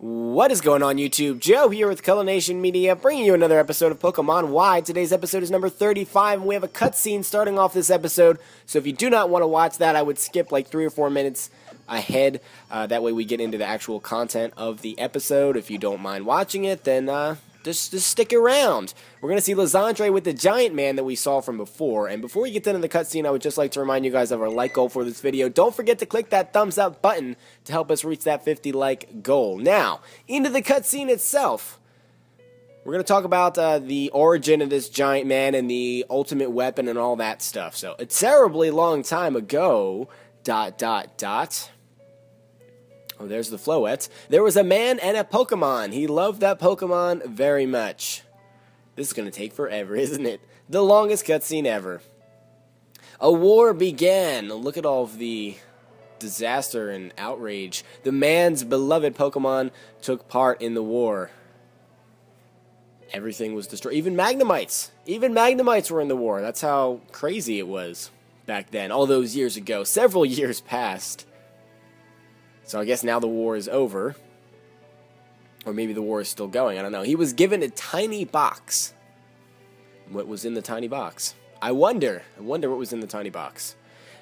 What is going on, YouTube? Joe here with Color Nation Media, bringing you another episode of Pokemon Y. Today's episode is number 35, and we have a cutscene starting off this episode. So if you do not want to watch that, I would skip like 3 or 4 minutes ahead. That way we get into the actual content of the episode. If you don't mind watching it, then just stick around. We're going to see Lysandre with the giant man that we saw from before. And before we get into the cutscene, I would just like to remind you guys of our like goal for this video. Don't forget to click that thumbs up button to help us reach that 50 like goal. Now, into the cutscene itself. We're going to talk about the origin of this giant man and the ultimate weapon and all that stuff. So, a terribly long time ago, ... Oh, there's the Floette. There was a man and a Pokemon. He loved that Pokemon very much. This is going to take forever, isn't it? The longest cutscene ever. A war began. Look at all of the disaster and outrage. The man's beloved Pokemon took part in the war. Everything was destroyed. Even Magnemites. Even Magnemites were in the war. That's how crazy it was back then. All those years ago. Several years passed. So I guess now the war is over. Or maybe the war is still going. I don't know. He was given a tiny box. What was in the tiny box? I wonder what was in the tiny box.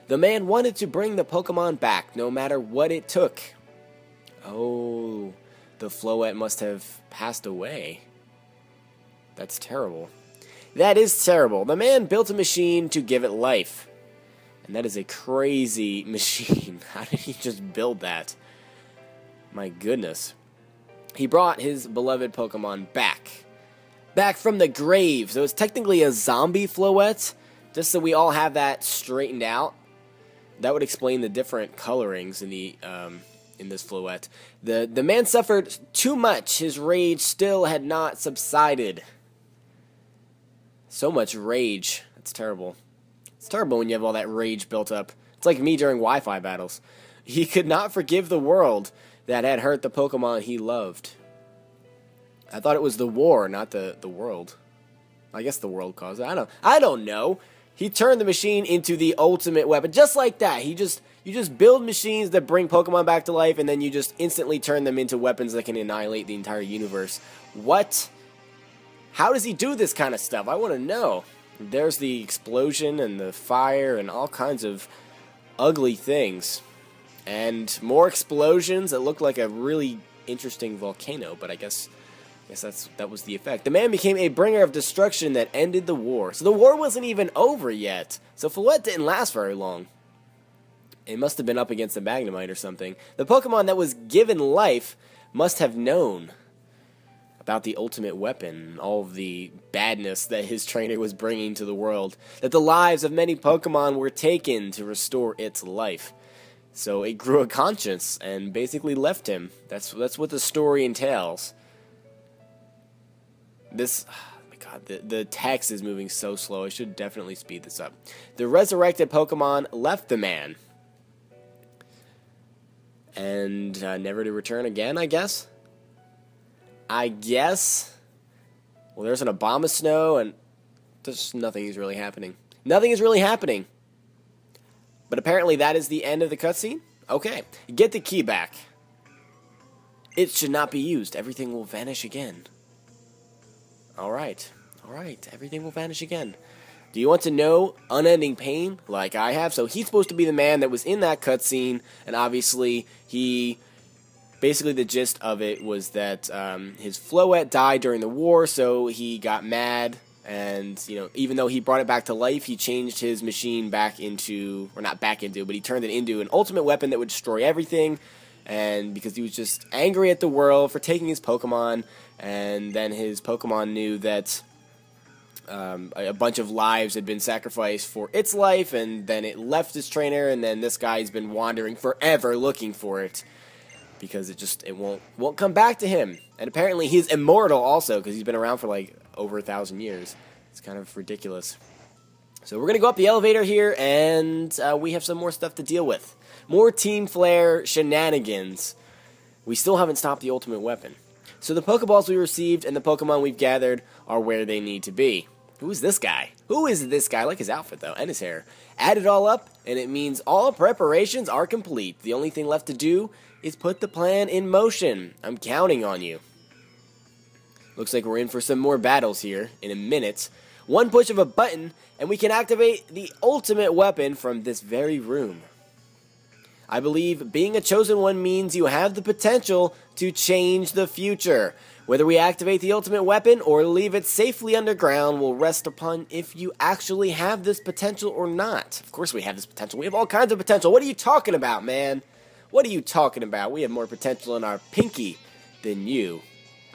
The man wanted to bring the Pokemon back, no matter what it took. Oh, the Floette must have passed away. That's terrible. That is terrible. The man built a machine to give it life. And that is a crazy machine. How did he just build that? My goodness. He brought his beloved Pokemon back. Back from the grave. So it's technically a zombie Floette. Just so we all have that straightened out. That would explain the different colorings in the in this Floette. The man suffered too much. His rage still had not subsided. So much rage. That's terrible. It's terrible when you have all that rage built up. It's like me during Wi-Fi battles. He could not forgive the world that had hurt the Pokemon he loved. I thought it was the war, not the world. I guess the world caused it. I don't know. He turned the machine into the ultimate weapon. Just like that. You just build machines that bring Pokemon back to life, and then you just instantly turn them into weapons that can annihilate the entire universe. What? How does he do this kind of stuff? I want to know. There's the explosion and the fire and all kinds of ugly things. And more explosions that look like a really interesting volcano, but I guess that was the effect. The man became a bringer of destruction that ended the war. So the war wasn't even over yet. So Floette didn't last very long. It must have been up against a Magnemite or something. The Pokemon that was given life must have known about the ultimate weapon, all of the badness that his trainer was bringing to the world, that the lives of many Pokemon were taken to restore its life. So it grew a conscience and basically left him. That's what the story entails. This, oh my God, the text is moving so slow. I should definitely speed this up. The resurrected Pokemon left the man. And never to return again, I guess? Well, there's an Abomasnow, and just nothing is really happening. Nothing is really happening. But apparently that is the end of the cutscene? Okay. Get the key back. It should not be used. Everything will vanish again. Alright. Everything will vanish again. Do you want to know unending pain like I have? So he's supposed to be the man that was in that cutscene, and obviously basically, the gist of it was that his Floette died during the war, so he got mad, and even though he brought it back to life, he changed his machine back into, or not back into, but he turned it into an ultimate weapon that would destroy everything, and because he was just angry at the world for taking his Pokemon, and then his Pokemon knew that a bunch of lives had been sacrificed for its life, and then it left his trainer, and then this guy's been wandering forever looking for it. Because it won't come back to him. And apparently he's immortal also, because he's been around for like over 1,000 years. It's kind of ridiculous. So we're going to go up the elevator here, and we have some more stuff to deal with. More Team Flare shenanigans. We still haven't stopped the ultimate weapon. So the Pokeballs we received and the Pokemon we've gathered are where they need to be. Who is this guy? Who is this guy? I like his outfit, though, and his hair. Add it all up, and it means all preparations are complete. The only thing left to do is put the plan in motion. I'm counting on you. Looks like we're in for some more battles here in a minute. One push of a button, and we can activate the ultimate weapon from this very room. I believe being a chosen one means you have the potential to change the future. Whether we activate the ultimate weapon or leave it safely underground will rest upon if you actually have this potential or not. Of course we have this potential. We have all kinds of potential. What are you talking about, man? What are you talking about? We have more potential in our pinky than you.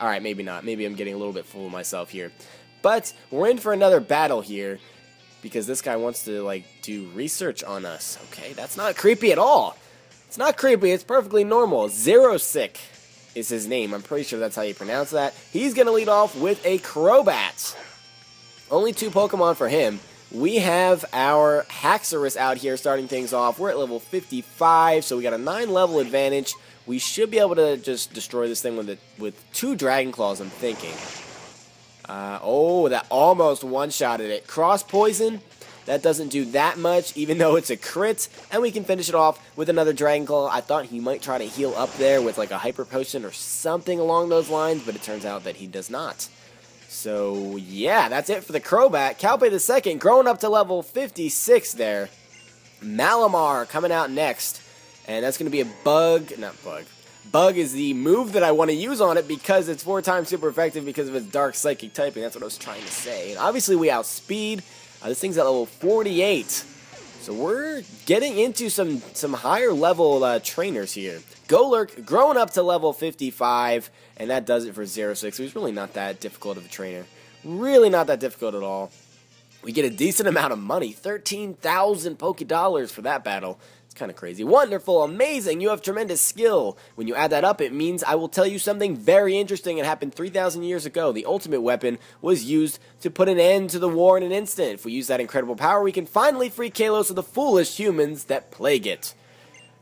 Alright, maybe not. Maybe I'm getting a little bit full of myself here. But we're in for another battle here because this guy wants to, like, do research on us. Okay, that's not creepy at all. It's not creepy. It's perfectly normal. Xerosic is his name. I'm pretty sure that's how you pronounce that. He's going to lead off with a Crobat. Only 2 Pokemon for him. We have our Haxorus out here starting things off. We're at level 55, so we got a 9 level advantage. We should be able to just destroy this thing with 2 Dragon Claws, I'm thinking. Oh, that almost one-shotted it. Cross Poison, that doesn't do that much, even though it's a crit. And we can finish it off with another Dragon Claw. I thought he might try to heal up there with like a Hyper Potion or something along those lines, but it turns out that he does not. So, yeah, that's it for the Crobat. Calpe the second, growing up to level 56 there. Malamar coming out next. And that's going to be a Bug, not Bug. Bug is the move that I want to use on it because it's 4 times super effective because of its Dark Psychic typing. That's what I was trying to say. And obviously we outspeed. This thing's at level 48. So we're getting into some higher level trainers here. Golurk growing up to level 55. And that does it for Xerosic. So he's really not that difficult of a trainer. Really not that difficult at all. We get a decent amount of money. 13,000 Poké-Dollars for that battle. Kind of crazy. Wonderful, amazing, you have tremendous skill. When you add that up, it means I will tell you something very interesting. It happened 3,000 years ago. The ultimate weapon was used to put an end to the war in an instant. If we use that incredible power, we can finally free Kalos of the foolish humans that plague it.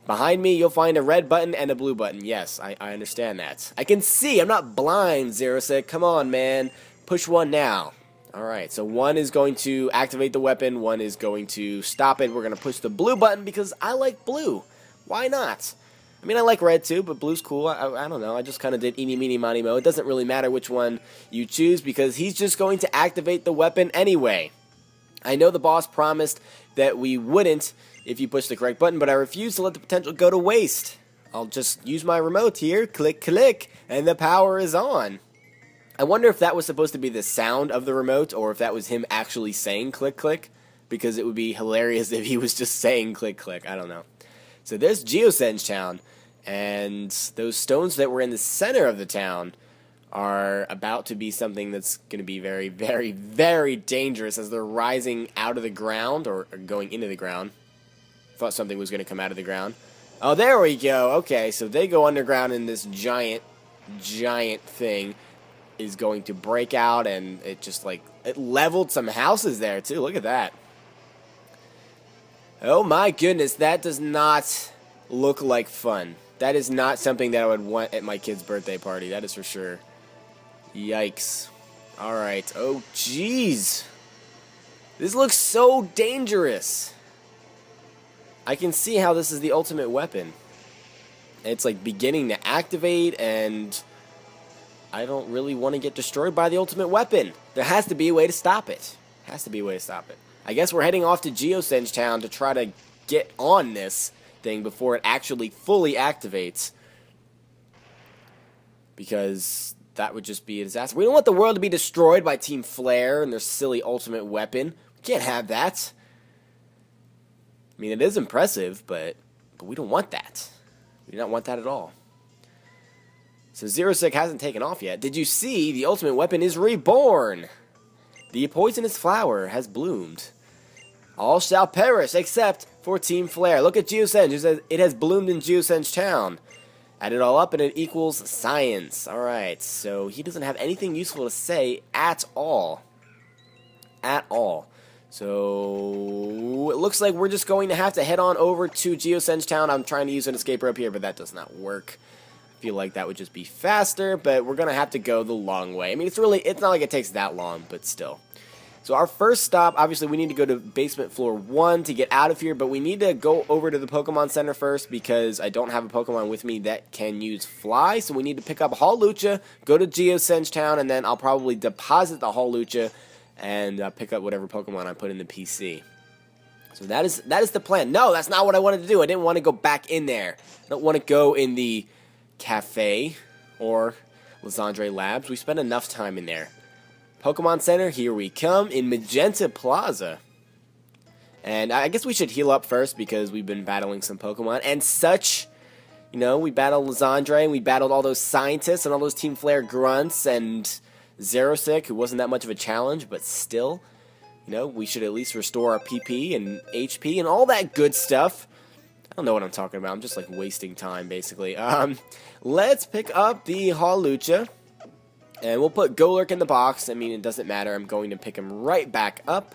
Behind me, you'll find a red button and a blue button. Yes, I understand that. I can see, I'm not blind, Xerosic. Come on, man. Push 1 now. Alright, so 1 is going to activate the weapon, 1 is going to stop it. We're going to push the blue button because I like blue. Why not? I mean, I like red too, but blue's cool. I don't know, I just kind of did eeny, meeny, miny, mo. It doesn't really matter which one you choose because he's just going to activate the weapon anyway. I know the boss promised that we wouldn't if you push the correct button, but I refuse to let the potential go to waste. I'll just use my remote here, click, click, and the power is on. I wonder if that was supposed to be the sound of the remote or if that was him actually saying click click, because it would be hilarious if he was just saying click click. I don't know. So there's Geoscenge town, and those stones that were in the center of the town are about to be something that's going to be very, very, very dangerous as they're rising out of the ground or going into the ground. Thought something was going to come out of the ground. Oh, there we go. Okay, so they go underground and this giant thing is going to break out, and it just like it leveled some houses there too. Look at that. Oh my goodness, that does not look like fun. That is not something that I would want at my kid's birthday party, that is for sure. Yikes. Alright, oh jeez. This looks so dangerous. I can see how this is the ultimate weapon. It's like beginning to activate, and I don't really want to get destroyed by the ultimate weapon. There has to be a way to stop it. Has to be a way to stop it. I guess we're heading off to Geoscenge town to try to get on this thing before it actually fully activates. Because that would just be a disaster. We don't want the world to be destroyed by Team Flare and their silly ultimate weapon. We can't have that. I mean, it is impressive, but we don't want that. We do not want that at all. So Xerosic hasn't taken off yet. Did you see the ultimate weapon is reborn? The poisonous flower has bloomed. All shall perish except for Team Flare. Look at Geoscenge. It says it has bloomed in Geoscenge town. Add it all up and it equals science. Alright, so he doesn't have anything useful to say at all. At all. So it looks like we're just going to have to head on over to Geoscenge town. I'm trying to use an escape rope here, but that does not work. Feel like that would just be faster, but we're gonna have to go the long way. I mean, it's not like it takes that long, but still. So our first stop, obviously we need to go to basement floor 1 to get out of here, but we need to go over to the Pokemon Center first because I don't have a Pokemon with me that can use Fly, so we need to pick up Hawlucha, go to Geoscenge Town, and then I'll probably deposit the Hawlucha and pick up whatever Pokemon I put in the PC. So that is the plan. No, that's not what I wanted to do. I didn't want to go back in there. I don't want to go in the cafe or Lysandre Labs. We spent enough time in there. Pokemon Center, here we come in Magenta Plaza. And I guess we should heal up first because we've been battling some Pokemon and such. You know, we battled Lysandre and we battled all those scientists and all those Team Flare grunts and Xerosic, who wasn't that much of a challenge, but still, you know, we should at least restore our PP and HP and all that good stuff. I don't know what I'm talking about. I'm just like wasting time, basically. Let's pick up the Hawlucha. And we'll put Golurk in the box. I mean, it doesn't matter. I'm going to pick him right back up.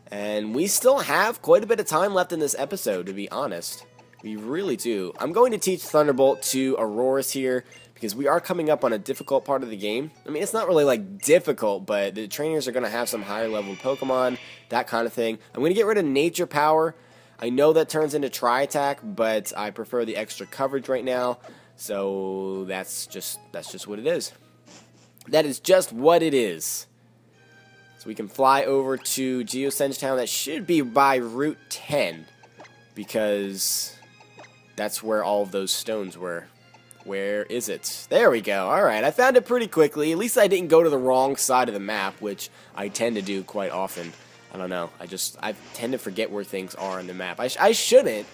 And we still have quite a bit of time left in this episode, to be honest. We really do. I'm going to teach Thunderbolt to Aurorus here, because we are coming up on a difficult part of the game. I mean, it's not really, like, difficult, but the trainers are going to have some higher level Pokemon, that kind of thing. I'm going to get rid of Nature Power. I know that turns into Tri-Attack, but I prefer the extra coverage right now. So that's just what it is. That is just what it is. So we can fly over to Geoscenge Town. That should be by Route 10. Because that's where all of those stones were. Where is it? There we go. Alright, I found it pretty quickly. At least I didn't go to the wrong side of the map, which I tend to do quite often. I don't know. I tend to forget where things are on the map. I shouldn't.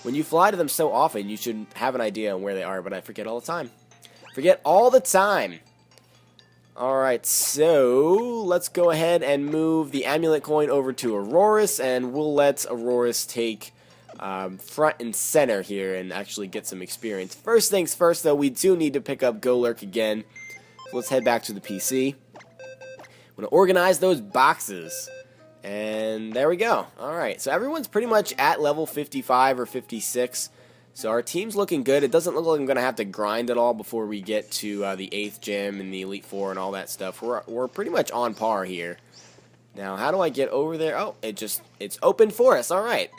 When you fly to them so often, you should have an idea on where they are, but I forget all the time. Forget all the time. Alright, so let's go ahead and move the amulet coin over to Aurorus, and we'll let Aurorus take front and center here and actually get some experience. First things first, though, we do need to pick up Golurk again. So let's head back to the PC. I'm going to organize those boxes. And there we go. Alright, so everyone's pretty much at level 55 or 56. So our team's looking good. It doesn't look like I'm going to have to grind at all before we get to the 8th gym and the Elite Four and all that stuff. We're pretty much on par here. Now, how do I get over there? Oh, it's open for us. Alright.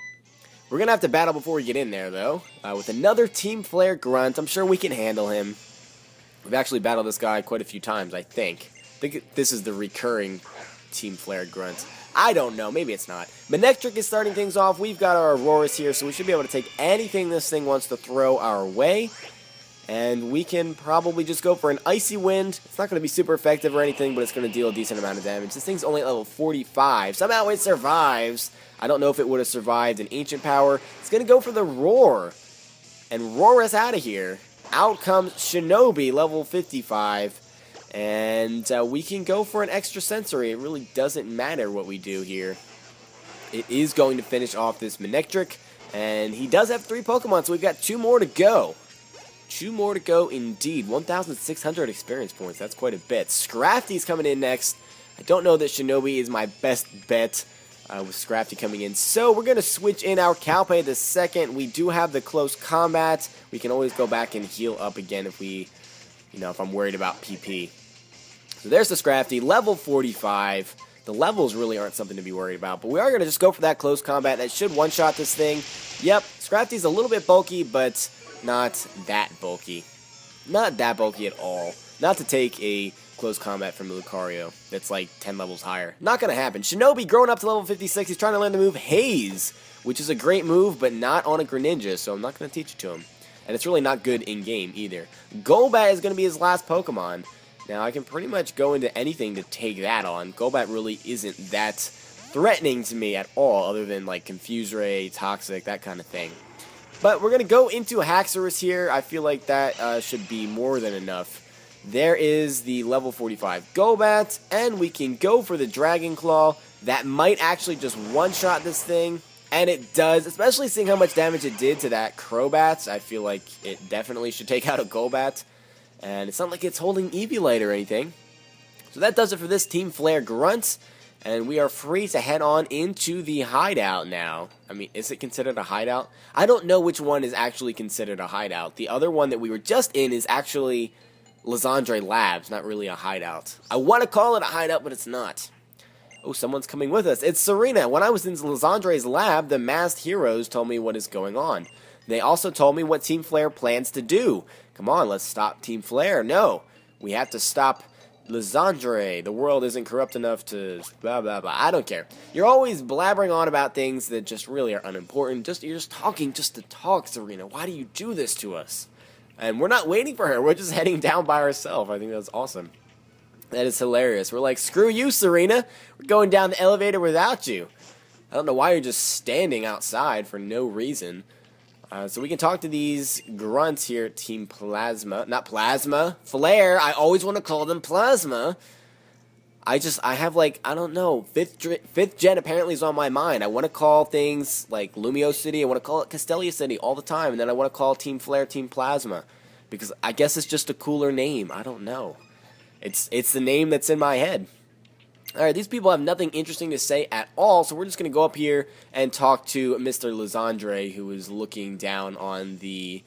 We're going to have to battle before we get in there, though. With another Team Flare Grunt. I'm sure we can handle him. We've actually battled this guy quite a few times, I think. I think this is the recurring Team Flare Grunt. I don't know. Maybe it's not. Manectric is starting things off. We've got our Aurorus here, so we should be able to take anything this thing wants to throw our way. And we can probably just go for an Icy Wind. It's not going to be super effective or anything, but it's going to deal a decent amount of damage. This thing's only at level 45. Somehow it survives. I don't know if it would have survived an Ancient Power. It's going to go for the Roar. And roar us out of here. Out comes Shinobi, level 55. And we can go for an extra sensory. It really doesn't matter what we do here. It is going to finish off this Manectric. And he does have 3 Pokemon, so we've got 2 more to go. 2 more to go indeed. 1,600 experience points. That's quite a bit. Scrafty's coming in next. I don't know that Shinobi is my best bet with Scrafty coming in. So we're going to switch in our Calpay the second. We do have the close combat. We can always go back and heal up again if we, if I'm worried about PP. So there's the Scrafty, level 45. The levels really aren't something to be worried about, but we are going to just go for that close combat. That should one-shot this thing. Yep, Scrafty's a little bit bulky, but not that bulky. Not that bulky at all. Not to take a close combat from Lucario that's like 10 levels higher. Not going to happen. Shinobi growing up to level 56. He's trying to learn the move Haze, which is a great move, but not on a Greninja, so I'm not going to teach it to him. And it's really not good in-game either. Golbat is going to be his last Pokemon. Now, I can pretty much go into anything to take that on. Golbat really isn't that threatening to me at all, other than, like, Confuse Ray, Toxic, that kind of thing. But we're going to go into Haxorus here. I feel like that should be more than enough. There is the level 45 Golbat, and we can go for the Dragon Claw. That might actually just one-shot this thing, and it does, especially seeing how much damage it did to that Crobat. I feel like it definitely should take out a Golbat. And it's not like it's holding Eviolite or anything. So that does it for this Team Flare Grunt. And we are free to head on into the hideout now. I mean, is it considered a hideout? I don't know which one is actually considered a hideout. The other one that we were just in is actually Lysandre Labs, not really a hideout. I want to call it a hideout, but it's not. Oh, someone's coming with us. It's Serena. When I was in Lysandre's lab, the masked heroes told me what is going on. They also told me what Team Flare plans to do. Come on, let's stop Team Flare. No, we have to stop Lysandre. The world isn't corrupt enough to blah, blah, blah. I don't care. You're always blabbering on about things that just really are unimportant. You're just talking just to talk, Serena. Why do you do this to us? And we're not waiting for her. We're just heading down by ourselves. I think that's awesome. That is hilarious. We're like, screw you, Serena. We're going down the elevator without you. I don't know why you're just standing outside for no reason. So we can talk to these grunts here at Team Plasma. Not Plasma. Flare. I always want to call them Plasma. I have like, I don't know. Fifth gen apparently is on my mind. I want to call things like Lumio City. I want to call it Castelia City all the time. And then I want to call Team Flare Team Plasma. Because I guess it's just a cooler name. I don't know. It's the name that's in my head. Alright, these people have nothing interesting to say at all, so we're just going to go up here and talk to Mr. Lysandre, who is looking down on the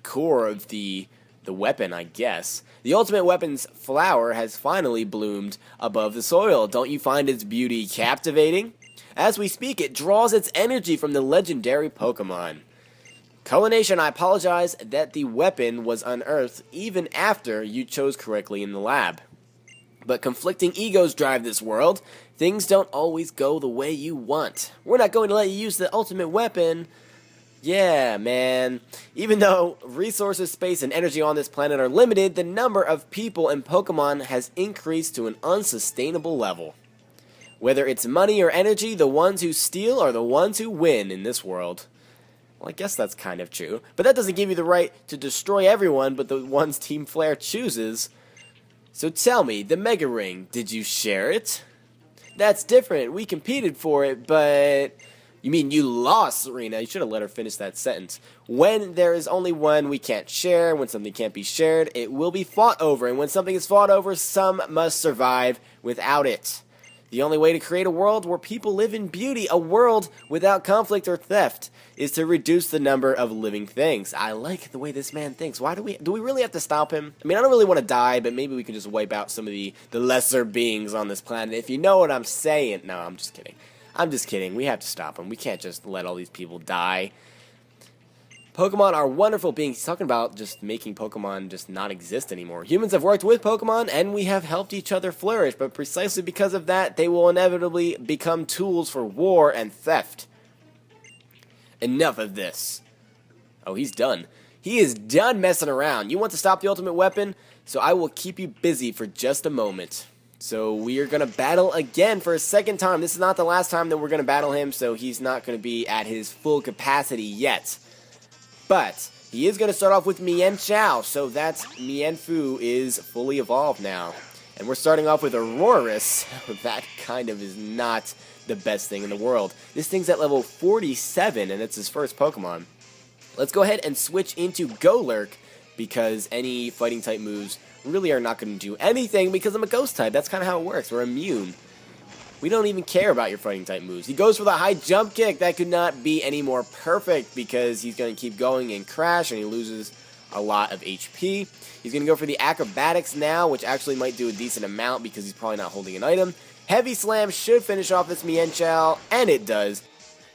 core of the weapon, I guess. The ultimate weapon's flower has finally bloomed above the soil. Don't you find its beauty captivating? As we speak, it draws its energy from the legendary Pokemon. Cullination, I apologize that the weapon was unearthed even after you chose correctly in the lab. But conflicting egos drive this world. Things don't always go the way you want. We're not going to let you use the ultimate weapon. Yeah, man. Even though resources, space, and energy on this planet are limited, the number of people and Pokemon has increased to an unsustainable level. Whether it's money or energy, the ones who steal are the ones who win in this world. Well, I guess that's kind of true. But that doesn't give you the right to destroy everyone but the ones Team Flare chooses. So tell me, the Mega Ring, did you share it? That's different. We competed for it, but... You mean you lost, Serena? You should have let her finish that sentence. When there is only one we can't share, when something can't be shared, it will be fought over. And when something is fought over, some must survive without it. The only way to create a world where people live in beauty, a world without conflict or theft, is to reduce the number of living things. I like the way this man thinks. Why do we really have to stop him? I mean, I don't really want to die, but maybe we can just wipe out some of the lesser beings on this planet. If you know what I'm saying. No, I'm just kidding. I'm just kidding. We have to stop him. We can't just let all these people die. Pokemon are wonderful beings. He's talking about just making Pokemon just not exist anymore. Humans have worked with Pokemon, and we have helped each other flourish, but precisely because of that, they will inevitably become tools for war and theft. Enough of this. Oh, he's done. He is done messing around. You want to stop the ultimate weapon? So I will keep you busy for just a moment. So we are going to battle again for a second time. This is not the last time that we're going to battle him, so he's not going to be at his full capacity yet. But he is going to start off with Mienshao, so that's Mienfoo is fully evolved now. And we're starting off with Aurorus. That kind of is not the best thing in the world. This thing's at level 47, and it's his first Pokemon. Let's go ahead and switch into Golurk, because any fighting type moves really are not going to do anything because I'm a ghost type. That's kind of how it works. We're immune. We don't even care about your fighting type moves. He goes for the high jump kick. That could not be any more perfect because he's going to keep going and crash and he loses a lot of HP. He's going to go for the acrobatics now, which actually might do a decent amount because he's probably not holding an item. Heavy slam should finish off this Mienshao, and it does.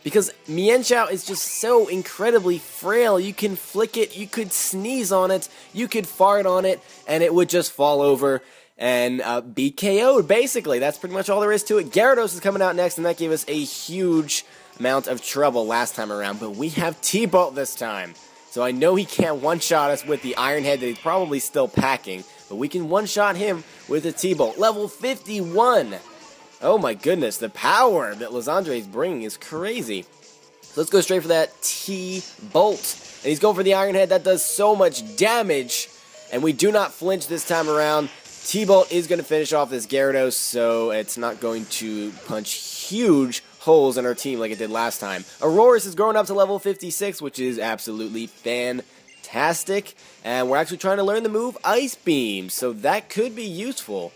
Because Mienshao is just so incredibly frail. You can flick it, you could sneeze on it, you could fart on it, and it would just fall over and be KO'd, basically. That's pretty much all there is to it. Gyarados is coming out next, and that gave us a huge amount of trouble last time around. But we have T-Bolt this time. So I know he can't one-shot us with the Iron Head that he's probably still packing. But we can one-shot him with a T-Bolt. Level 51! Oh my goodness, the power that Lysandre is bringing is crazy. So let's go straight for that T-Bolt. And he's going for the Iron Head. That does so much damage. And we do not flinch this time around. T-Bolt is going to finish off this Gyarados, so it's not going to punch huge holes in our team like it did last time. Aurorus is growing up to level 56, which is absolutely fantastic. And we're actually trying to learn the move Ice Beam, so that could be useful.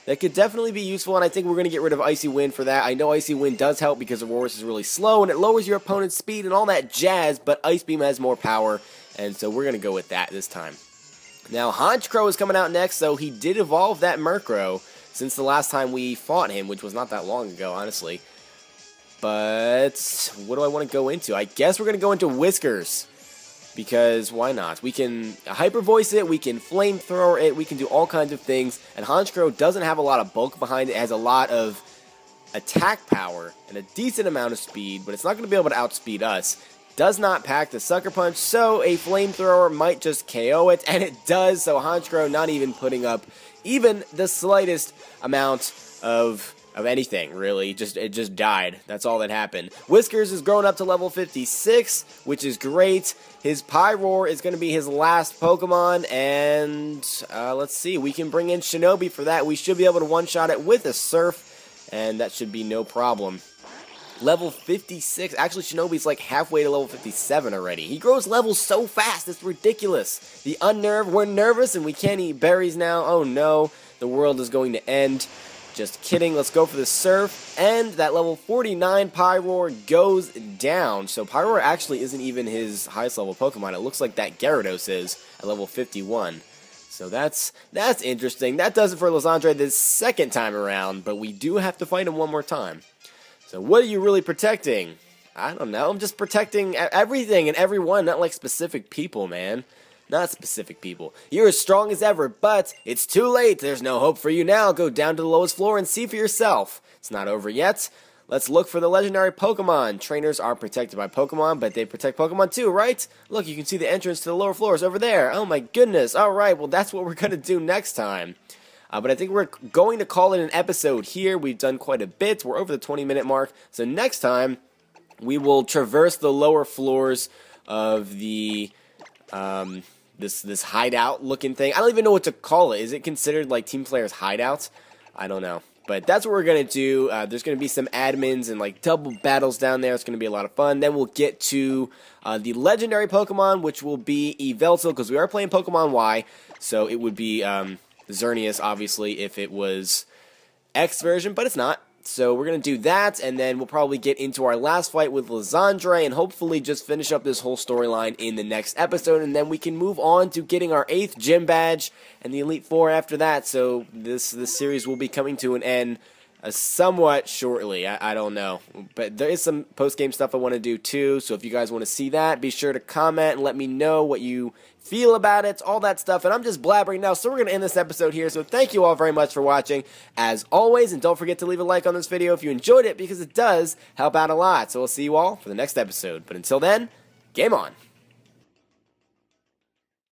That could definitely be useful, and I think we're going to get rid of Icy Wind for that. I know Icy Wind does help because Aurorus is really slow, and it lowers your opponent's speed and all that jazz, but Ice Beam has more power, and so we're going to go with that this time. Now, Honchkrow is coming out next, so he did evolve that Murkrow, since the last time we fought him, which was not that long ago, honestly. But what do I want to go into? I guess we're going to go into Whiskers, because why not? We can hyper voice it, we can flamethrower it, we can do all kinds of things, and Honchkrow doesn't have a lot of bulk behind it. It has a lot of attack power and a decent amount of speed, but it's not going to be able to outspeed us. Does not pack the Sucker Punch, so a flamethrower might just KO it, and it does, so Honchkrow not even putting up even the slightest amount of anything, really. It just died. That's all that happened. Whiskers is growing up to level 56, which is great. His Pyroar is going to be his last Pokemon, and let's see. We can bring in Shinobi for that. We should be able to one-shot it with a Surf, and that should be no problem. Level 56. Actually, Shinobi's like halfway to level 57 already. He grows levels so fast, it's ridiculous. The Unnerve, we're nervous and we can't eat berries now. Oh no, the world is going to end. Just kidding, let's go for the Surf, and that level 49 Pyroar goes down. So Pyroar actually isn't even his highest level Pokemon. It looks like that Gyarados is at level 51. So that's interesting. That does it for Lysandre this second time around, but we do have to fight him one more time. So what are you really protecting? I don't know, I'm just protecting everything and everyone, not like specific people, man. Not specific people. You're as strong as ever, but it's too late. There's no hope for you now. Go down to the lowest floor and see for yourself. It's not over yet. Let's look for the legendary Pokemon. Trainers are protected by Pokemon, but they protect Pokemon too, right? Look, you can see the entrance to the lower floors over there. Oh my goodness. Alright, well that's what we're going to do next time. But I think we're going to call it an episode here. We've done quite a bit. We're over the 20-minute mark. So next time, we will traverse the lower floors of the this hideout looking thing. I don't even know what to call it. Is it considered like Team Player's hideout? I don't know. But that's what we're going to do. There's going to be some admins and like double battles down there. It's going to be a lot of fun. Then we'll get to the legendary Pokemon, which will be Yveltal, because we are playing Pokemon Y. So it would be Xerneas, obviously, if it was X version, but it's not. So we're going to do that, and then we'll probably get into our last fight with Lysandre, and hopefully just finish up this whole storyline in the next episode, and then we can move on to getting our 8th gym badge and the Elite Four after that. So this series will be coming to an end somewhat shortly. I don't know, but there is some post-game stuff I want to do too, so if you guys want to see that, be sure to comment and let me know what you feel about it, all that stuff. And I'm just blabbering now, so we're going to end this episode here. So thank you all very much for watching, as always, and don't forget to leave a like on this video if you enjoyed it, because it does help out a lot. So we'll see you all for the next episode, but until then, game on.